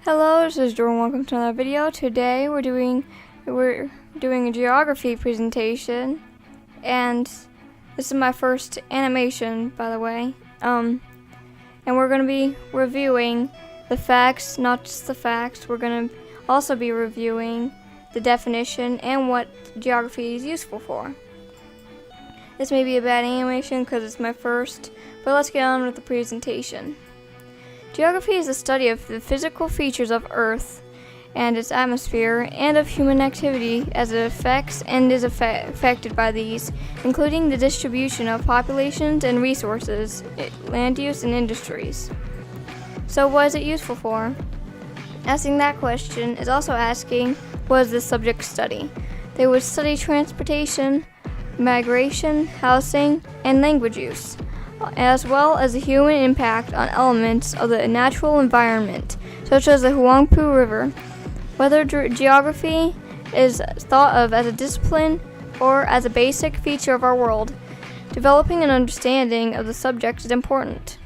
Hello, this is Jordan. Welcome to another video. Today we're doing a geography presentation, and this is my first animation, by the way. And we're going to be reviewing the facts, not just the facts. We're going to also be reviewing the definition and what geography is useful for. This may be a bad animation because it's my first, but let's get on with the presentation. Geography is the study of the physical features of Earth and its atmosphere, and of human activity as it affects and is affected by these, including the distribution of populations and resources, land use, and industries. So what is it useful for? Asking that question is also asking, what does this subject study? They would study transportation, migration, housing, and language use, as well as the human impact on elements of the natural environment, such as the Huangpu River. Whether geography is thought of as a discipline or as a basic feature of our world, developing an understanding of the subject is important.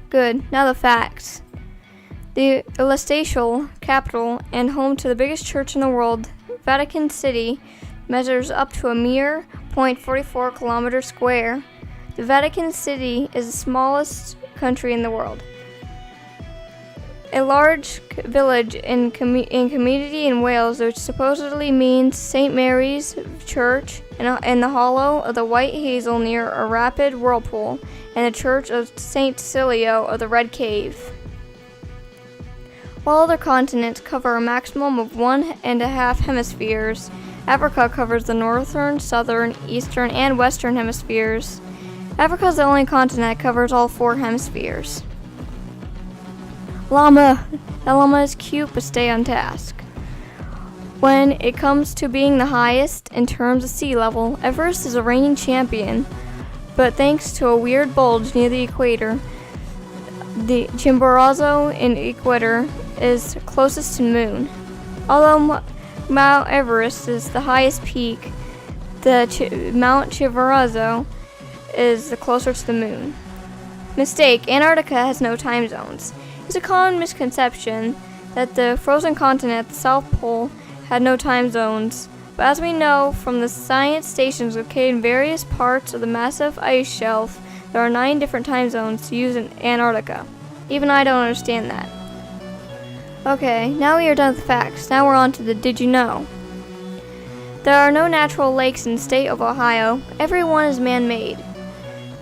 Good, now the facts. The celestial capital and home to the biggest church in the world, Vatican City, measures up to a mere 0.44 kilometers square. The Vatican City is the smallest country in the world. A large village in community in Wales, which supposedly means St. Mary's Church, in the hollow of the White Hazel near a rapid whirlpool, and the Church of St. Cecilio of the Red Cave. While other continents cover a maximum of 1.5 hemispheres, Africa covers the northern, southern, eastern, and western hemispheres. Africa is the only continent that covers all 4 hemispheres. Llama. That llama is cute, but stay on task. When it comes to being the highest in terms of sea level, Everest is a reigning champion, but thanks to a weird bulge near the equator, the Chimborazo in Ecuador is closest to the moon. Although Mount Everest is the highest peak, the Mount Chimborazo is the closer to the moon. Mistake, Antarctica has no time zones. It's a common misconception that the frozen continent at the South Pole had no time zones, but as we know from the science stations located in various parts of the massive ice shelf, there are 9 different time zones to use in Antarctica. Even I don't understand that. Okay, now we are done with the facts. Now we're on to the did you know. There are no natural lakes in the state of Ohio. Every one is man-made.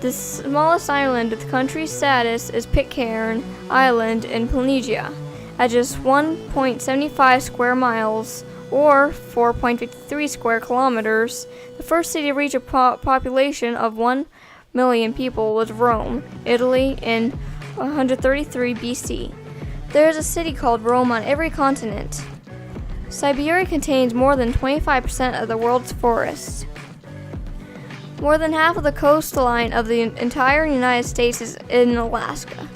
The smallest island of the country's status is Pitcairn Island in Polynesia, at just 1.75 square miles, or 4.53 square kilometers. The first city to reach a population of 1 million people was Rome, Italy, in 133 BC. There is a city called Rome on every continent. Siberia contains more than 25% of the world's forests. More than half of the coastline of the entire United States is in Alaska.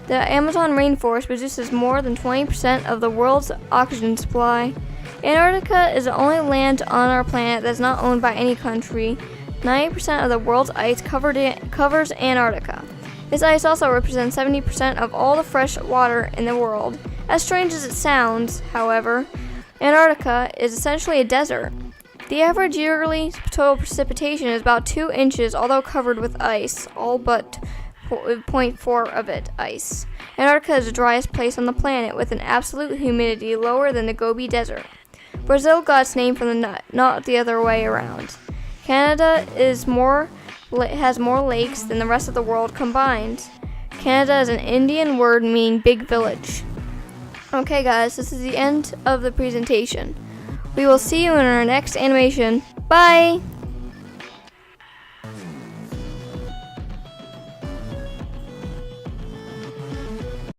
The Amazon rainforest produces more than 20% of the world's oxygen supply. Antarctica is the only land on our planet that is not owned by any country. 90% of the world's ice covers Antarctica. This ice also represents 70% of all the fresh water in the world. As strange as it sounds, however, Antarctica is essentially a desert. The average yearly total precipitation is about 2 inches, although covered with ice, all but 0.4 of it ice. Antarctica is the driest place on the planet, with an absolute humidity lower than the Gobi Desert. Brazil got its name from the nut, not the other way around. Canada has more lakes than the rest of the world combined. Canada is an Indian word meaning big village. Okay guys, this is the end of the presentation. We will see you in our next animation. Bye!